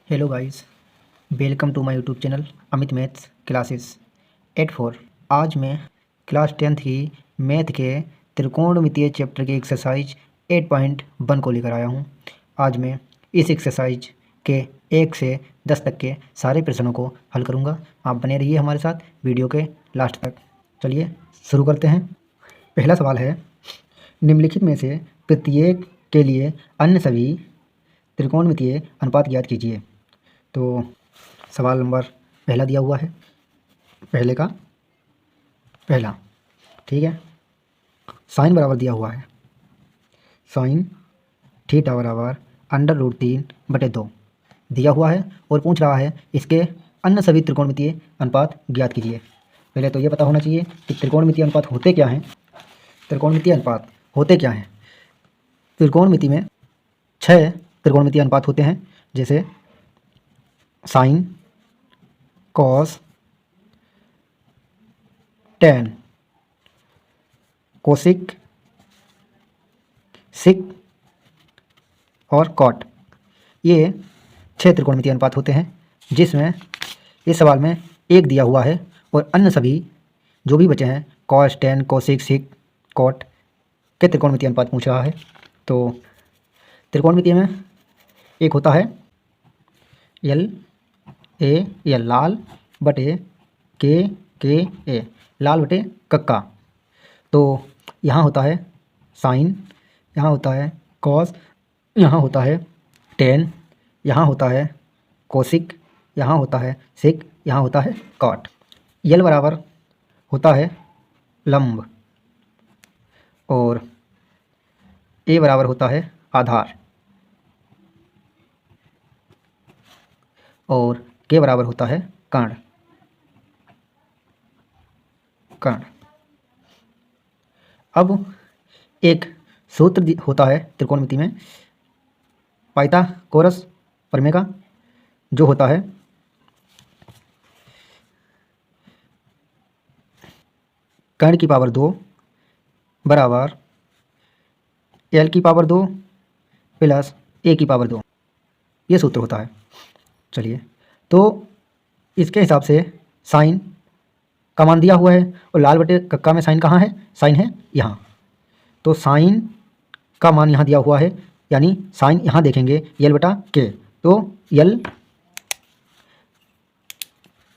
Hello guys, welcome to my YouTube channel Amit maths classes 84। आज मैं class 10th की math के त्रिकोणमितीय चैप्टर के एक्सरसाइज 8.1 को लेकर आया हूँ। आज मैं इस एक्सरसाइज के 1 से 10 तक के सारे प्रश्नों को हल करूँगा। आप बने रहिए हमारे साथ वीडियो के लास्ट तक। चलिए शुरू करते हैं। पहला सवाल है, निम्नलिखित में से प्रत्येक के लिए अन्य सभी त्रिकोणमितीय अनुपात ज्ञात कीजिए। तो सवाल नंबर पहला दिया हुआ है, पहले का पहला, ठीक है। साइन बराबर दिया हुआ है, साइन थीटा बराबर √3/2 दिया हुआ है और पूछ रहा है इसके अन्य सभी त्रिकोणमितीय अनुपात ज्ञात कीजिए। पहले तो ये पता होना चाहिए कि त्रिकोणमितीय अनुपात होते क्या हैं। त्रिकोणमितीय अनुपात होते क्या हैं? त्रिकोणमिति में 6 त्रिकोणमितीय अनुपात होते हैं, जैसे साइन, कॉस, टेन, कोसिक, सिक और कॉट। ये 6 त्रिकोणमितीय अनुपात होते हैं, जिसमें इस सवाल में एक दिया हुआ है और अन्य सभी जो भी बचे हैं कॉस, टेन, कोसिक, सिक, कॉट के त्रिकोणमितीय अनुपात पूछ रहा है। तो त्रिकोणमितीय में एक होता है एल ए, लाल बटे के ए, लाल बटे कक्का। तो यहाँ होता है साइन, यहाँ होता है कॉस, यहाँ होता है टेन, यहाँ होता है कोसिक, यहाँ होता है सिक, यहाँ होता है कॉट। यल बराबर होता है लंब और ए बराबर होता है आधार और के बराबर होता है कर्ण। अब एक सूत्र होता है त्रिकोणमिति में, पाइथागोरस प्रमेय का, जो होता है कर्ण की पावर 2 बराबर एल की पावर 2 प्लस ए की पावर 2। ये सूत्र होता है। चलिए, तो इसके हिसाब से साइन का मान दिया हुआ है और लाल बटे कक्का में साइन कहाँ है? साइन है यहाँ। तो साइन का मान यहाँ दिया हुआ है, यानी साइन यहाँ देखेंगे यल बटा के। तो यल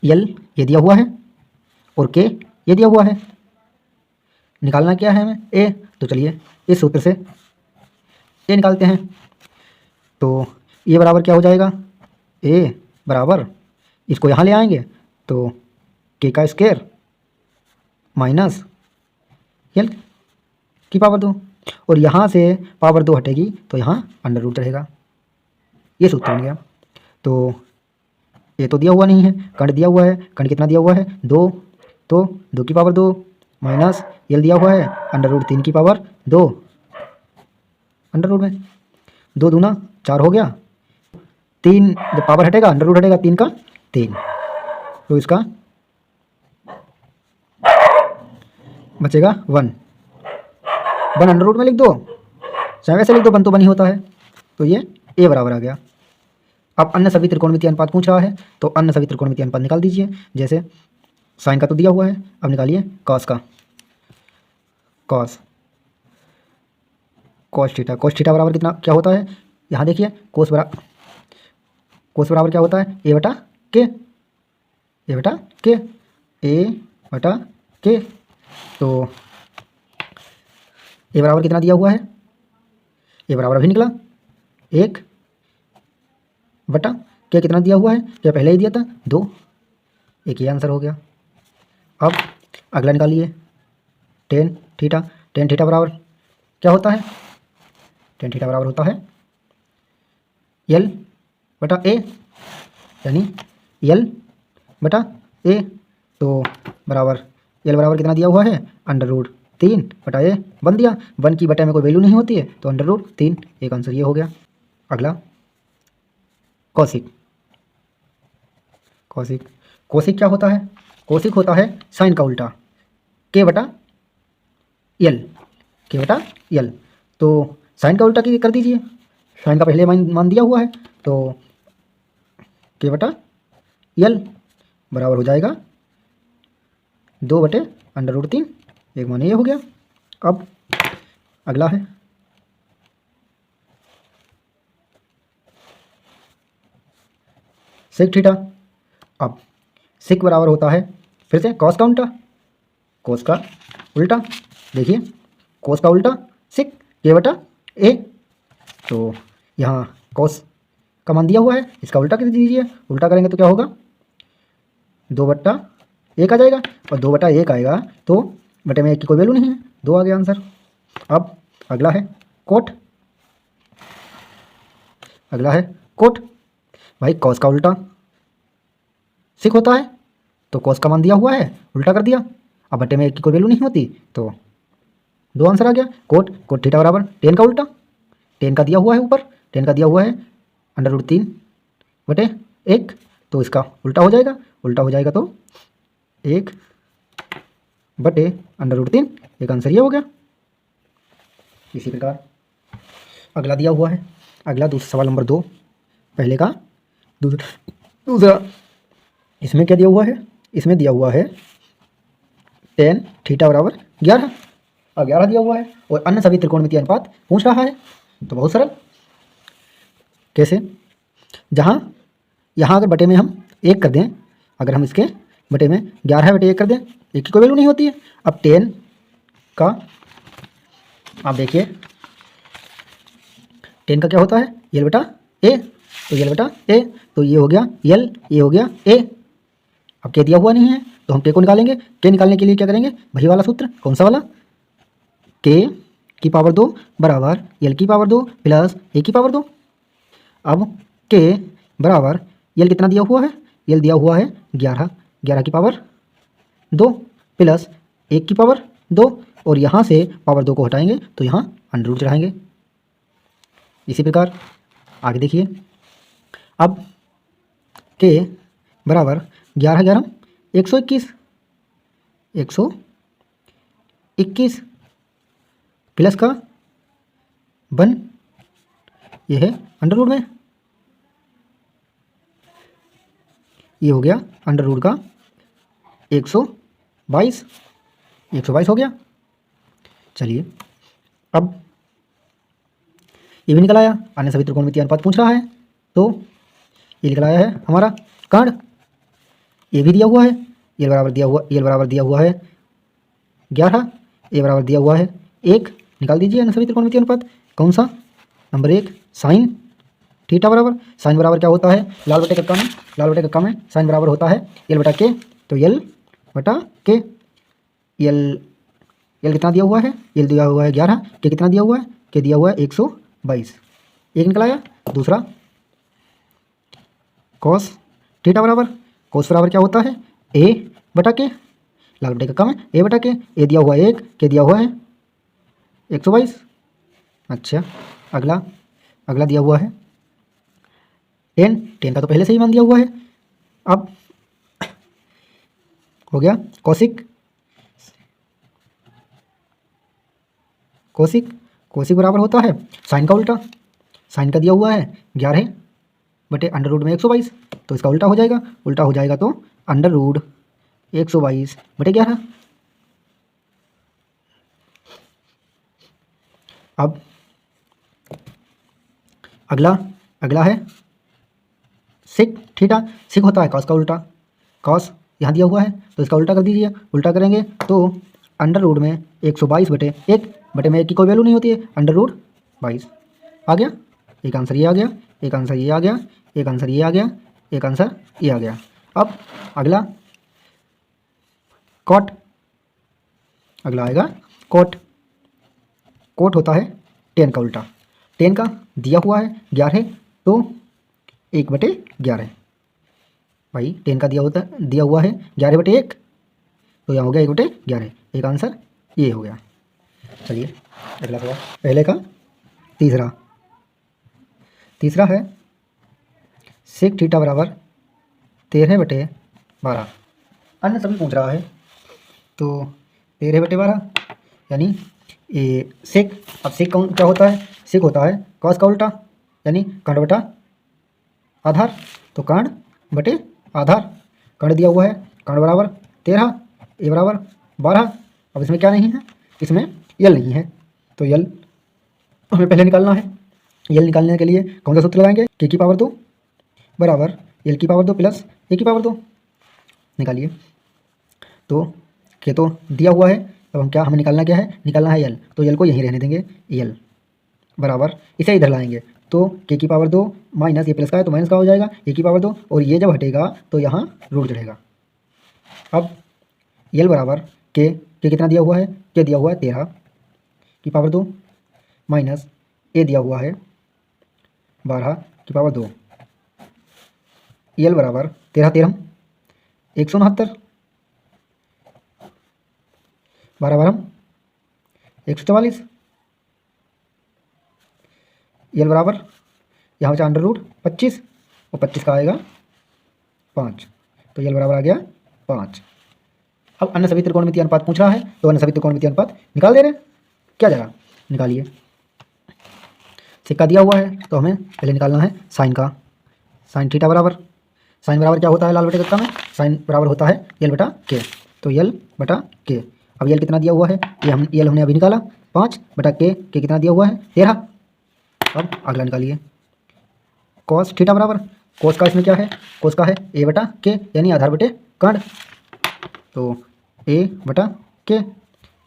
ये दिया हुआ है और के ये दिया हुआ है। निकालना क्या है हमें? ए। तो चलिए इस सूत्र से ए निकालते हैं। तो ये बराबर क्या हो जाएगा? ए बराबर, इसको यहाँ ले आएंगे तो के का स्क्वायर माइनस यल की पावर 2 और यहाँ से पावर 2 हटेगी तो यहाँ √ रहेगा। ये सूत्र बन गया। तो ये तो दिया हुआ नहीं है, कर्ण दिया हुआ है। कर्ण कितना दिया हुआ है? 2। तो 2 की पावर 2 माइनस यल दिया हुआ है √3 की पावर 2, अंडर में 2 दूना 4 हो गया। 3 जब पावर हटेगा √ हटेगा, 3 का 3, तो इसका बचेगा 1 √ में लिख दो, चाहे वैसे लिख दो, 1 तो 1 ही होता है। तो ये ए बराबर आ गया। अब अन्य सभी त्रिकोणमितीय अनुपात पूछ रहा है, तो अन्य सभी त्रिकोणमितीय अनुपात निकाल दीजिए। जैसे साइन का तो दिया हुआ है, अब निकालिए कॉस का। कॉस थीटा बराबर कितना क्या होता है? यहाँ देखिए कोस बराबर क्या होता है? ए बटा के। तो ए बराबर कितना दिया हुआ है? ए बराबर अभी निकला 1 बटा क्या कितना दिया हुआ है? क्या पहले ही दिया था? 2। एक ये आंसर हो गया। अब अगला निकालिए टेन थीटा बराबर क्या होता है? टेन थीटा बराबर होता है यल बटा ए, यानी यल बटा ए। तो बराबर यल बराबर कितना दिया हुआ है? √3 बटा ए बन दिया। 1 की बटे में कोई वैल्यू नहीं होती है, तो √3। एक आंसर ये हो गया। अगला कोसिक क्या होता है? कोसिक होता है साइन का उल्टा, के बटा यल। तो साइन का उल्टा कर दीजिए। साइन का पहले मान दिया हुआ है, तो के बटा यल बराबर हो जाएगा 2/√3। एक माने ये हो गया। अब अगला है सेक थीटा। अब सेक बराबर होता है फिर से कॉस का उल्टा, कोस का उल्टा। देखिए कोस का उल्टा सेक के बटा ए। तो यहाँ कोस का मान दिया हुआ है, इसका उल्टा कर दीजिए। उल्टा करेंगे तो क्या होगा 2/1 आ जाएगा, और 2/1 आएगा तो बटे में 1 की कोई वैल्यू नहीं है, 2 आ गया आंसर। अब अगला है कोट। अगला है कोट। भाई कॉस का उल्टा सिक होता है, तो कॉस का मान दिया हुआ है, उल्टा कर दिया। अब बटे में 1 की कोई वैल्यू नहीं होती, तो 2 आंसर आ गया। कोट थीटा बराबर टेन का उल्टा, टेन का दिया हुआ है ऊपर, टेन का दिया हुआ है √3/1, तो इसका उल्टा हो जाएगा। उल्टा हो जाएगा तो 1/√3। एक आंसर ये हो गया। इसी प्रकार अगला दिया हुआ है, अगला दूसरा सवाल नंबर 2 पहले का दूसरा। इसमें क्या दिया हुआ है, इसमें दिया हुआ है tan थीटा बराबर 11 और 11 दिया हुआ है, और अन्य सभी त्रिकोणमितीय अनुपात पूछ रहा है। तो बहुत सरल, कैसे, जहाँ यहाँ अगर बटे में हम 1 कर दें, अगर हम इसके बटे में 11/1 कर दें, 1 की कोई वैल्यू नहीं होती है। अब tan का आप देखिए tan का क्या होता है यल बटा ए, तो यल बटा ए, तो ये हो गया यल, ये हो गया ए। अब के दिया हुआ नहीं है तो हम के को निकालेंगे। के निकालने के लिए क्या करेंगे, वही वाला सूत्र, कौन सा वाला, के की पावर 2 बराबर यल की पावर 2 प्लस ए की पावर 2। अब के बराबर यल कितना दिया हुआ है, यल दिया हुआ है 11, 11 की पावर 2 प्लस 1 की पावर 2, और यहाँ से पावर 2 को हटाएंगे तो यहाँ √ चढ़ाएंगे। इसी प्रकार आगे देखिए, अब के बराबर 11 11 121, 121 प्लस का 1, ये है √ में, ये हो गया √ का 122, 122 हो गया। चलिए अब ये भी निकल आया, अन्य सभी त्रिकोणमितीय अनुपात पूछ रहा है, तो ये निकल आया है हमारा कर्ण। ये भी दिया हुआ है, ये बराबर दिया हुआ, ये बराबर दिया हुआ है 11, ये बराबर दिया हुआ है 1। निकाल दीजिए अन्य सभी त्रिकोणमितीय अनुपात। कौन सा, नंबर 1 साइन थीटा बराबर, साइन बराबर क्या होता है, लाल बटे कक्का में, लाल बटे कक्का में साइन बराबर होता है यल बटा के, तो यल बटा के। यल कितना दिया हुआ है, यल दिया हुआ है 11, के कितना दिया हुआ है, के दिया हुआ है 122। एक निकल आया। दूसरा कॉस थीटा बराबर, कॉस बराबर क्या होता है ए बटा के, लाल बटे कक्का में ए बटा के, ए दिया हुआ है 1, के दिया हुआ है 122। अच्छा अगला दिया हुआ है टेन का तो पहले से ही मान दिया हुआ है। अब हो गया कौशिक बराबर होता है साइन का उल्टा, साइन का दिया हुआ है 11/√में 122, तो इसका उल्टा हो जाएगा। उल्टा हो जाएगा तो √122/11। अब अगला है सिक थीटा। सिक होता है कॉस का उल्टा, कॉस यहाँ दिया हुआ है तो इसका उल्टा कर दीजिए। उल्टा करेंगे तो √ में 122/1, बटे में 1 की कोई वैल्यू नहीं होती है, √22 आ गया। एक आंसर ये आ गया, एक आंसर ये आ गया, एक आंसर ये आ गया, एक आंसर ये आ गया। अब अगला कॉट, अगला आएगा कोट। कोट होता है टेन का उल्टा, टेन का दिया हुआ है 11, तो 1/11। भाई टेन का दिया हुआ है 11/1, तो यहाँ हो गया 1/11। एक आंसर ये हो गया। चलिए अगला सवाल, पहले का तीसरा है सेक थीटा बराबर 13/12। अन्य सभी पूछ रहा है, तो 13/12 यानी ये सेक। अब सेक क्या होता है, सेक होता है कॉस का उल्टा, यानी कर्ण बटा आधार, तो कर्ण बटे आधार। कर्ण दिया हुआ है, कर्ण बराबर 13, ए बराबर 12। अब इसमें क्या नहीं है, इसमें यल नहीं है, तो यल हमें पहले निकालना है। यल निकालने के लिए कौन सा सूत्र लगाएंगे, के की पावर 2 बराबर यल की पावर 2 प्लस ए की पावर 2। निकालिए। तो के तो दिया हुआ है, अब हम क्या, हमें निकालना क्या है, निकालना है यल, तो यल को यहीं रहने देंगे। यल बराबर इसे इधर लाएंगे, तो के की पावर 2 माइनस ये प्लस का है तो माइनस का हो जाएगा, ए की पावर 2, और ये जब हटेगा तो यहाँ रूट चढ़ेगा। अब यल बराबर के कितना दिया हुआ है, के दिया हुआ है 13 की पावर 2 माइनस ए दिया हुआ है 12 की पावर 2। यल बराबर 13 13 169, 12 12 144। यल बराबर यहाँ बचा अंडर रूट 25, और 25 का आएगा 5, तो यल बराबर आ गया 5। अब अन्य सभी त्रिकोणमितीय अनुपात पूछ रहा है, तो अन्य सभी त्रिकोणमितीय अनुपात निकाल दे रहे हैं, क्या जगह निकालिए। सिक्का दिया हुआ है तो हमें पहले निकालना है साइन का। साइन थीटा बराबर, साइन बराबर क्या होता है लाल बटे कत्ता में, साइन बराबर होता है यल बटा के, तो यल बटा के। अब यल कितना दिया हुआ है, ये यल हमने अभी निकाला 5 बटा के कितना दिया हुआ है 13। अब अगला निकालिए। कॉस थीटा बराबर, कोस का इसमें क्या है, कोस का है ए बटा के, यानी आधार बटे कर्ण, तो ए बटा के।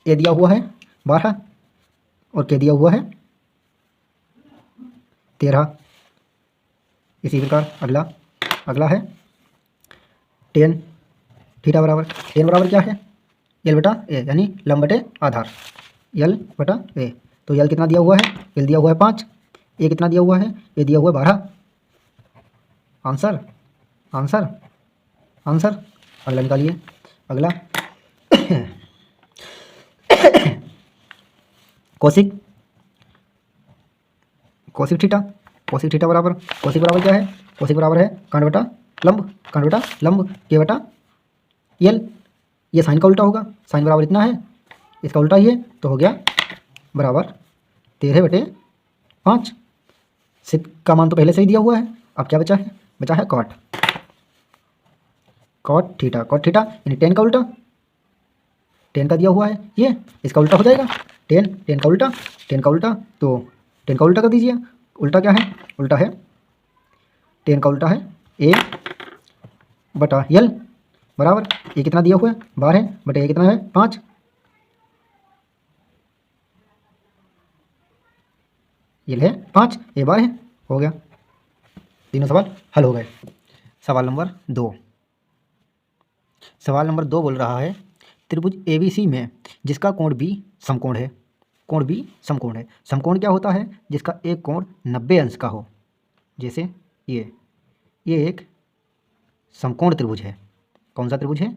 ए दिया हुआ है 12 और के दिया हुआ है 13। इसी प्रकार अगला है टेन थीटा बराबर, टेन बराबर क्या है, यल बटा ए, यानी लंब बटे आधार, यल बटा ए। तो यल कितना दिया हुआ है, यल दिया हुआ है 5, ए कितना दिया हुआ है, ए दिया हुआ है 12। Answer answer answer. अगला निकालिए। अगला कोसिक थीटा, कोसिक थीटा बराबर, कोसिक बराबर क्या है, कोसिक बराबर है कर्ण बटा लंब, कर्ण बटा लंब के बटा यल। ये साइन का उल्टा होगा, साइन बराबर इतना है, इसका उल्टा ही है, तो हो गया बराबर 13 बटे 5। सिक का मान तो पहले से ही दिया हुआ है, अब क्या बचा है, बचा है कॉट थीटा, कॉट थीटा यानी टेन का उल्टा, टेन का दिया हुआ है ये, इसका उल्टा हो जाएगा, टेन का उल्टा, तो टेन का उल्टा कर दीजिए। उल्टा क्या है, उल्टा है टेन का उल्टा है ए बटा यल बराबर, ये कितना दिया हुआ है 12 बटे ए कितना है 5। यल है 5, ए 12 है, हो गया, तीनों सवाल हल हो गए। सवाल नंबर 2, सवाल नंबर 2 बोल रहा है त्रिभुज ABC में जिसका कोण B समकोण है, कोण B समकोण है। समकोण क्या होता है, जिसका एक कोण 90 अंश का हो, जैसे ये एक समकोण त्रिभुज है। कौन सा त्रिभुज है,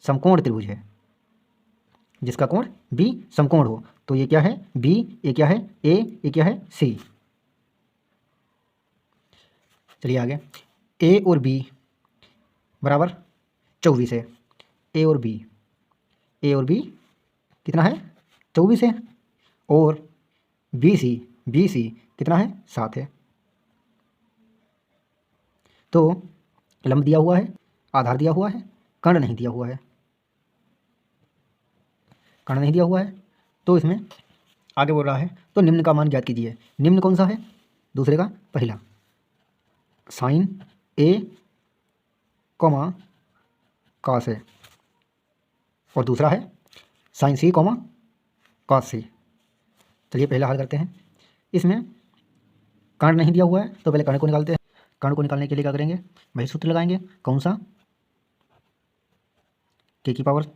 समकोण त्रिभुज है, जिसका कोण B समकोण हो। तो ये क्या है B, ये क्या है A, ये क्या है C। चलिए आगे, A और B बराबर 24 है, ए और बी कितना है 24 है, और बी सी कितना है 7 है। तो लंब दिया हुआ है, आधार दिया हुआ है, कर्ण नहीं दिया हुआ है, तो इसमें आगे बोल रहा है तो निम्न का मान ज्ञात कीजिए। निम्न कौन सा है, दूसरे का पहला, sign A comma cos A, और दूसरा है साइन सी कॉमा कॉस सी। चलिए पहला हल करते हैं। इसमें कर्ण नहीं दिया हुआ है तो पहले कर्ण को निकालते हैं। कर्ण को निकालने के लिए क्या करेंगे, वही सूत्र लगाएंगे, कौन सा, के की पावर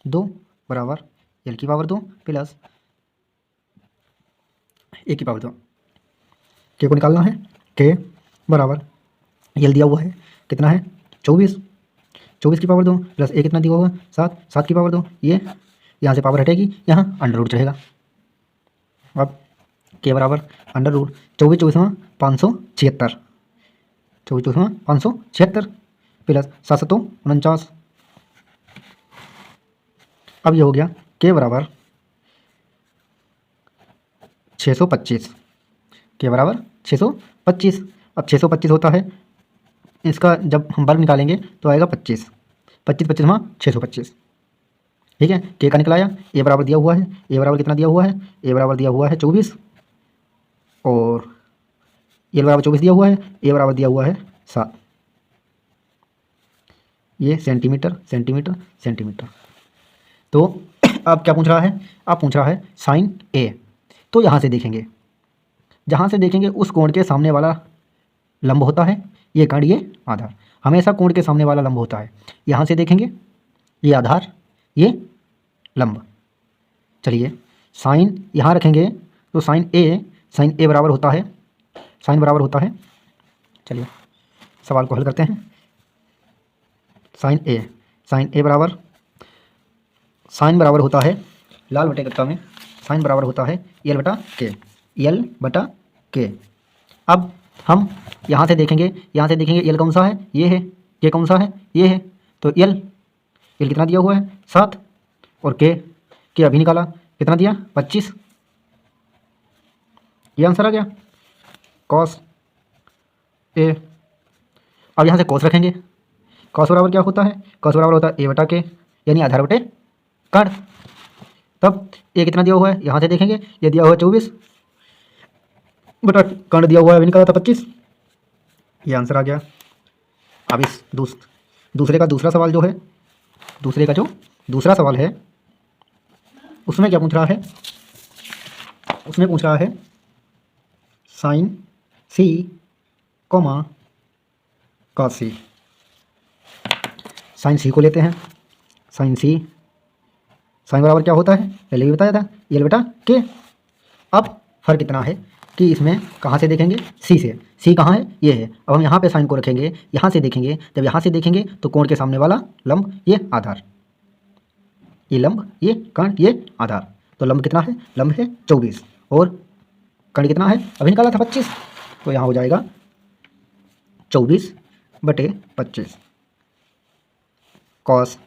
2 बराबर एल की पावर 2 प्लस ए की पावर 2। के को निकालना है, के बराबर एल दिया हुआ है कितना है 24 की पावर 2 प्लस ए कितना दिया हुआ है 7 की पावर 2। ये यहाँ से पावर हटेगी, यहाँ अंडर रूट चढ़ेगा। अब के बराबर अंडर रूट 24 576 प्लस 7 49। अब ये हो गया के बराबर 625, के बराबर 625। अब 625 होता है इसका जब हम वर्ग निकालेंगे तो आएगा 25, 25 25 हाँ 625। ठीक है, के का निकलाया, ए बराबर दिया हुआ है, ए बराबर कितना दिया हुआ है, ए बराबर दिया हुआ है 24, और ए बराबर 24 दिया हुआ है, ए बराबर दिया हुआ है 7। ये सेंटीमीटर सेंटीमीटर सेंटीमीटर। तो अब क्या पूछ रहा है, आप पूछ रहा है साइन ए। तो यहाँ से देखेंगे, जहाँ से देखेंगे उस कोण के सामने वाला लंब होता है ये कण, ये आधार। हमेशा कोण के सामने वाला लंब होता है। यहाँ से देखेंगे ये आधार, ये लंब। चलिए साइन यहाँ रखेंगे तो साइन ए बराबर होता है, साइन बराबर होता है, चलिए सवाल को हल करते हैं। साइन ए बराबर, साइन बराबर होता है लाल बटे कट्टा में, साइन बराबर होता है यल बटा के, यल बटा के। अब हम यहाँ से देखेंगे, यहाँ से देखेंगे यल कौन सा है, ये है, के कौन सा है, ये है। तो यल कितना दिया हुआ है 7, और के अभी निकाला कितना दिया 25। ये आंसर आ गया कॉस ए। अब यहाँ से कॉस रखेंगे, कॉस बराबर क्या होता है, कॉस बराबर होता है ए बटा के, यानी आधार बटे कण। तब ए कितना दिया हुआ है, यहाँ से देखेंगे ये दिया हुआ है 24 बटा कण दिया हुआ है, अभी निकाला था 25। ये आंसर आ गया। अब इस दूसरे का दूसरा सवाल जो है, दूसरे का जो दूसरा सवाल है उसमें क्या पूछ रहा है, उसमें पूछ रहा है साइन सी कॉमा कॉस सी। साइन सी को लेते हैं, साइन सी, साइन बराबर क्या होता है पहले भी बताया था, ये बेटा के। अब फर्क इतना है कि इसमें कहाँ से देखेंगे, सी से। सी कहाँ है, ये है। अब हम यहाँ पे साइन को रखेंगे, यहाँ से देखेंगे, जब यहाँ से देखेंगे तो कोण के सामने वाला लंब ये आधार, ये लंब ये कण ये आधार। तो लंब कितना है, लंब है 24, और कण कितना है अभी निकाला था 25। तो यहाँ हो जाएगा 24 बटे 25 कॉस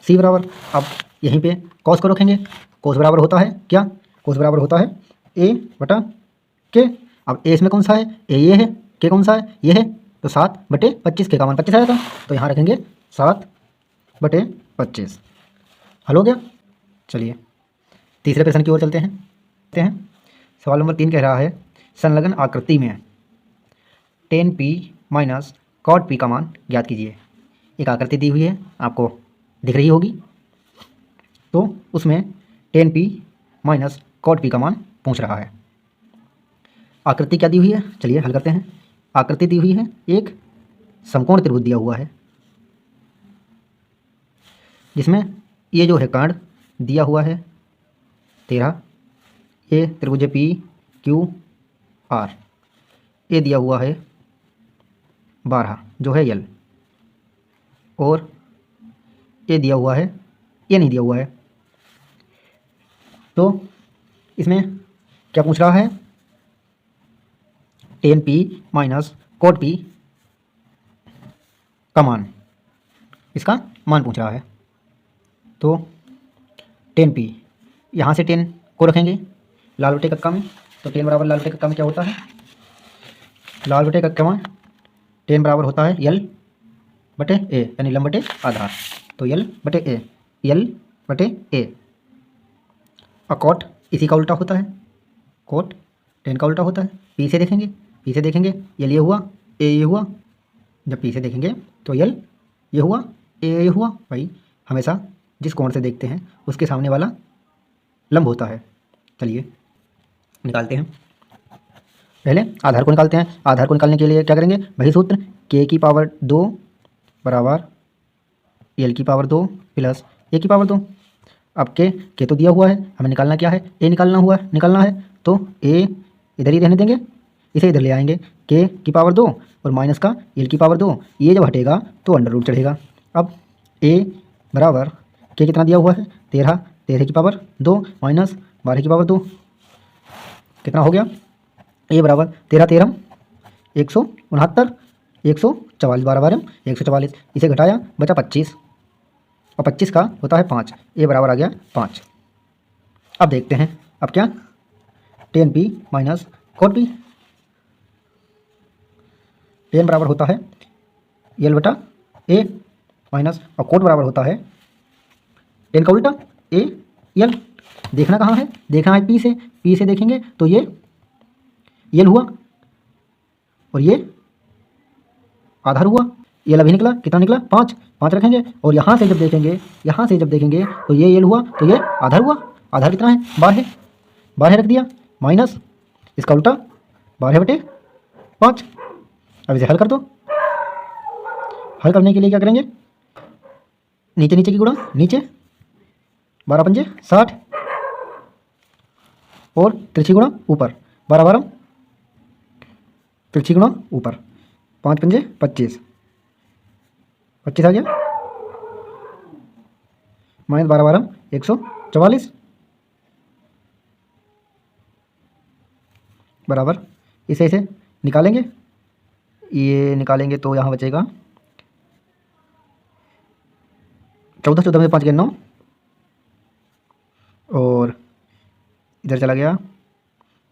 सी बराबर। अब यहीं पे कॉस को रखेंगे, कॉस बराबर होता है क्या, कॉस बराबर होता है ए बटा के। अब ए इसमें कौन सा है, ए ये है, के कौन सा है ये है। तो 7 बटे 25, के का मान 25 आया था, तो यहाँ रखेंगे 7 बटे 25। हल हो गया। चलिए तीसरे प्रश्न की ओर चलते हैं। सवाल नंबर 3 कह रहा है संलग्न आकृति में tan p minus cot p का मान ज्ञात कीजिए। एक आकृति दी हुई है, आपको दिख रही होगी, तो उसमें tan p minus cot p का मान पूछ रहा है। आकृति क्या दी हुई है, चलिए हल करते हैं। आकृति दी हुई है, एक समकोण त्रिभुज दिया हुआ है जिसमें ये जो है कर्ण दिया हुआ है 13, ये त्रिभुज पी क्यू आर, ये दिया हुआ है 12 जो है यल, और ये दिया हुआ है, ये नहीं दिया हुआ है। तो इसमें क्या पूछ रहा है, tan p minus cot p का मान, इसका मान पूछ रहा है। तो tan p, यहाँ से tan को रखेंगे लाल बटे कक्का में, तो tan बराबर लाल बटे कक्का में क्या होता है, लाल बटे कक्का में tan बराबर होता है यल बटे ए, यानी लंब बटे आधार। तो यल बटे ए, यल बटे ए। और कॉट इसी का उल्टा होता है, कॉट tan का उल्टा होता है। पी से देखेंगे, पी से देखेंगे यल ये हुआ, ए ये हुआ। जब पी से देखेंगे तो यल ये हुआ, ए ये हुआ। भाई हमेशा जिस कोण से देखते हैं उसके सामने वाला लंब होता है। चलिए निकालते हैं, पहले आधार को निकालते हैं। आधार को निकालने के लिए क्या करेंगे, वही सूत्र, के की पावर 2 बराबर एल की पावर 2 प्लस ए की पावर 2। अब के तो दिया हुआ है, हमें निकालना क्या है, ए निकालना है। तो ए इधर ही रहने देंगे, इसे इधर ले आएंगे, के की पावर 2 और माइनस का एल की पावर 2, ये जब हटेगा तो अंडर रूट चढ़ेगा। अब ए बराबर के कितना दिया हुआ है 13, 13 की पावर 2 माइनस 12 की पावर 2, कितना हो गया, ए बराबर 13 13 169, 144 12 12 144, इसे घटाया बचा 25, और 25 का होता है 5, ए बराबर आ गया 5। अब देखते हैं, अब क्या, tan p minus cot p, tan बराबर होता है यल बटा ए माइनस, और कोट बराबर होता है टेन का उल्टा ए यल। देखना कहाँ है, देखना है पी से देखेंगे तो ये यल हुआ और ये आधार हुआ। यल अभी निकला, कितना निकला 5, 5 रखेंगे और यहाँ से जब देखेंगे तो ये यल हुआ तो ये आधार हुआ। आधार कितना है 12, 12 रख दिया माइनस इसका उल्टा 12/5। अब इसे हल कर दो। हल करने के लिए क्या करेंगे, नीचे नीचे की गुणा, नीचे 12 पंजे 60 और तिरछी गुणा ऊपर 12 12 तिरछी गुणा ऊपर 5 पंजे 25, 25 आ गया माइनस 12 12 144 बराबर। इसे निकालेंगे, ये निकालेंगे तो यहाँ बचेगा 14, 14 में 5 गए 9 और इधर चला गया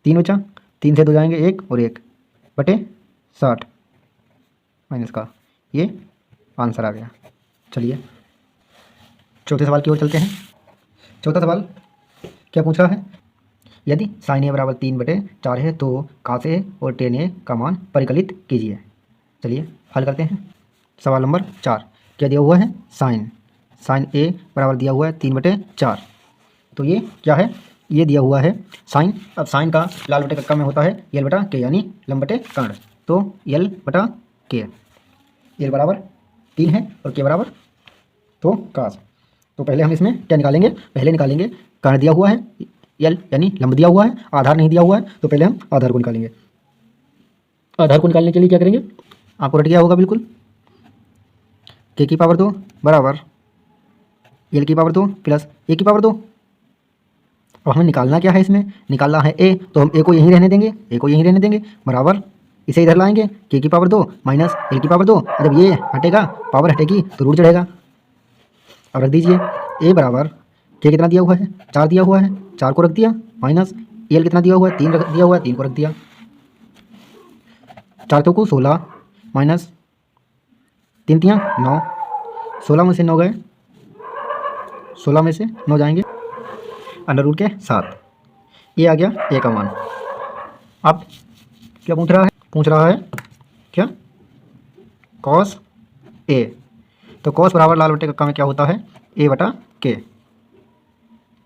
3 बचा, 3 से 2 जाएंगे 1 और 1 बटे 60 माइनस का, ये आंसर आ गया। चलिए चौथे सवाल की ओर चलते हैं। चौथा सवाल क्या पूछ रहा है, यदि साइन ए बराबर 3/4 है तो cos ए और tan ए का मान परिकलित कीजिए। चलिए हल करते हैं। सवाल नंबर 4 क्या दिया हुआ है, साइन ए बराबर दिया हुआ है 3/4, तो ये क्या है, ये दिया हुआ है साइन। अब साइन का लाल बटे कक्का में होता है यल बटा के, यानी लंब बटे कर्ण, तो यल बटा के, यल बराबर 3 है और के बराबर तो कास। तो पहले हम इसमें क्या निकालेंगे, पहले निकालेंगे कर्ण दिया हुआ है यल यानी लंब दिया हुआ है, आधार नहीं दिया हुआ है, तो पहले हम आधार को निकालेंगे। आधार को निकालने के लिए क्या करेंगे, आपको रट गया होगा बिल्कुल, के की पावर 2 बराबर यल की पावर 2 प्लस ए की पावर 2। अब हमें निकालना क्या है, इसमें निकालना है ए, तो हम ए को यहीं रहने देंगे, बराबर इसे इधर लाएंगे के की पावर 2 माइनस एल की पावर 2। जब ये हटेगा पावर हटेगी तो रूट चढ़ेगा। अब रख दीजिए ए बराबर के कितना दिया हुआ है 4 दिया हुआ है, 4 को रख दिया माइनस एल कितना दिया हुआ है 3 दिया हुआ है, 3 को रख दिया, 4 तो को 16 माइनस 3 तियाँ 9, 16 में से 9 गए, 16 में से 9 जाएंगे अंडर रूट के साथ, ये आ गया ए का मान। अब क्या पूछ रहा है क्या, कॉस ए, तो कॉस बराबर लाल बटे कक्का में क्या होता है ए बटा के,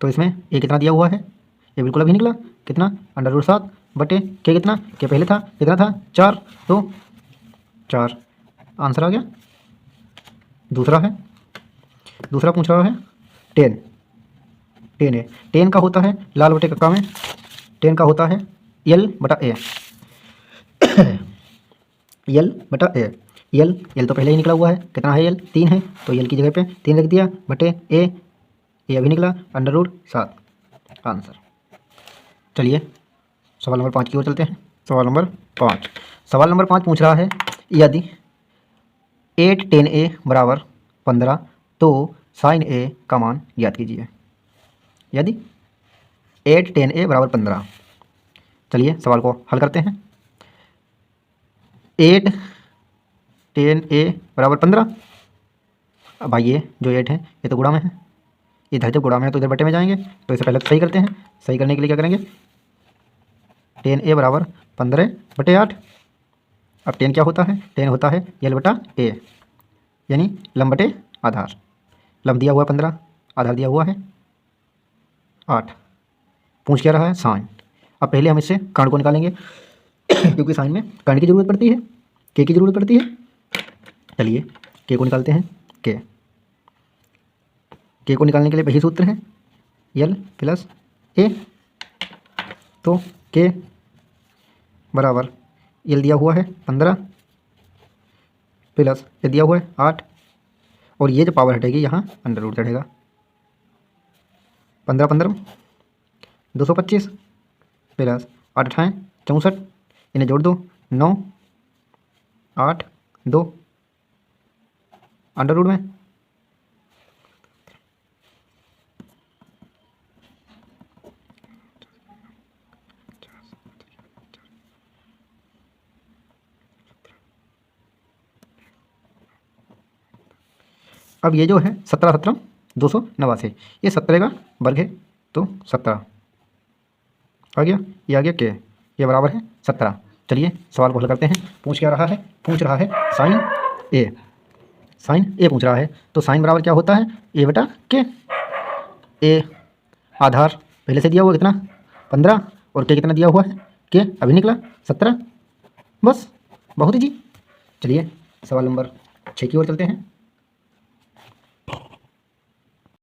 तो इसमें ए कितना दिया हुआ है, ये बिल्कुल अभी निकला कितना अंडर रूट 7 बटे के, कितना के पहले था कितना था 4, तो 4 आंसर आ गया। दूसरा पूछ रहा है टेन है, टेन का होता है लाल बटे कक्का में, टेन का होता है यल बटा ए, यल बटा ए, यल तो पहले ही निकला हुआ है, कितना है यल 3 है, तो यल की जगह पे 3 रख दिया बटे ए, ये अभी निकला अंडर रूट 7 आंसर। चलिए सवाल नंबर 5 की ओर चलते हैं। सवाल नंबर 5 पूछ रहा है, यदि 8 tan a बराबर 15 तो साइन ए का मान ज्ञात कीजिए। यदि 8 tan a बराबर 15, चलिए सवाल को हल करते हैं। 8 tan a बराबर 15, अब भाई ये जो 8 है ये तो गुणा में है, इधर जब गुणा में है तो इधर बटे में जाएंगे, तो इसे पहले तो सही करते हैं। सही करने के लिए क्या करेंगे, tan a बराबर 15/8। अब tan क्या होता है, tan होता है यल बटा ए, यानी लंब बटे आधार, लंब दिया हुआ है 15, आधार दिया हुआ है 8, पूछ क्या रहा है साइन। अब पहले हम इससे कर्ण को निकालेंगे क्योंकि साइन में कर्ण की जरूरत पड़ती है, के की जरूरत पड़ती है। चलिए के को निकालते हैं, के को निकालने के लिए वही सूत्र है यल प्लस ए, तो के बराबर यल दिया हुआ है 15 प्लस ये दिया हुआ है 8, और ये जो पावर हटेगी यहाँ अंडर रूट चढ़ेगा, 15 15 225 प्लस 8 8 64, इन्हें जोड़ दो 9 8 2 अंडर रूट में अब ये जो है 17 17 289, ये 17 का वर्ग है तो 17 आ गया, ये आ गया के, ये बराबर है 17। चलिए सवाल को हल करते हैं। पूछ क्या रहा है? पूछ रहा है साइन ए, साइन ए पूछ रहा है। तो साइन बराबर क्या होता है? ए बटा के। ए आधार पहले से दिया हुआ कितना 15 और के कितना दिया हुआ है के अभी निकला 17, बस बहुत ही जी। चलिए सवाल नंबर 6 की ओर चलते हैं।